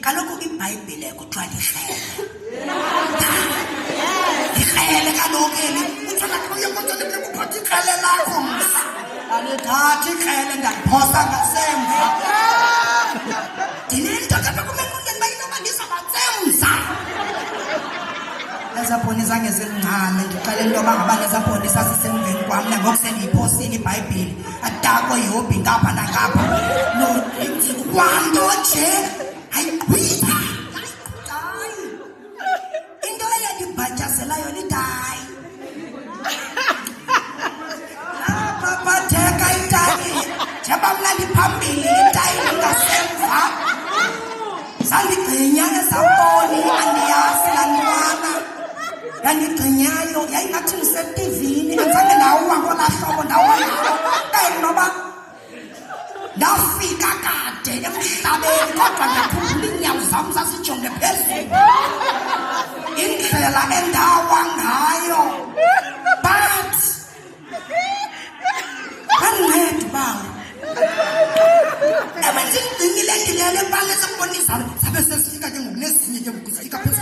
kaloku iBhayibhile kuthiwa likrele kaloku eli uthanda kuye kodwa kuphatha ikrele lakho alithathi ikrele ndaliphosa ngasemva ndinento kaloku kumele bayinoba ndizabatsemza ezaponi zange zingcane ndiqale into yoba ngaba nezaponi sazisemveni kwam nangoku sendiyiphosile iBhayibhile adako yobhi ngapha nangapha kwanto nje ayigqwitha hayi into eyandibhatyazelayo lidayi lapha batheka itayi njeba mna ndiphambili itayi ngasemva zandigcinya ezaponi andiyazi lantwana yandigcinyayo yayingathi ndisetivini enzange ndawuwa ngolaa hlobo ndawalawo noba ndafika kade emhlabeni kodwa ndakhumbula iinyawo zam zasijonge phezulu indlela endawa ngayo but andincedi bawo ebenzindigcinile ndilele pale sembonisa zabe sesifika ke ngoku nezinye ke ngoku zifika phezulu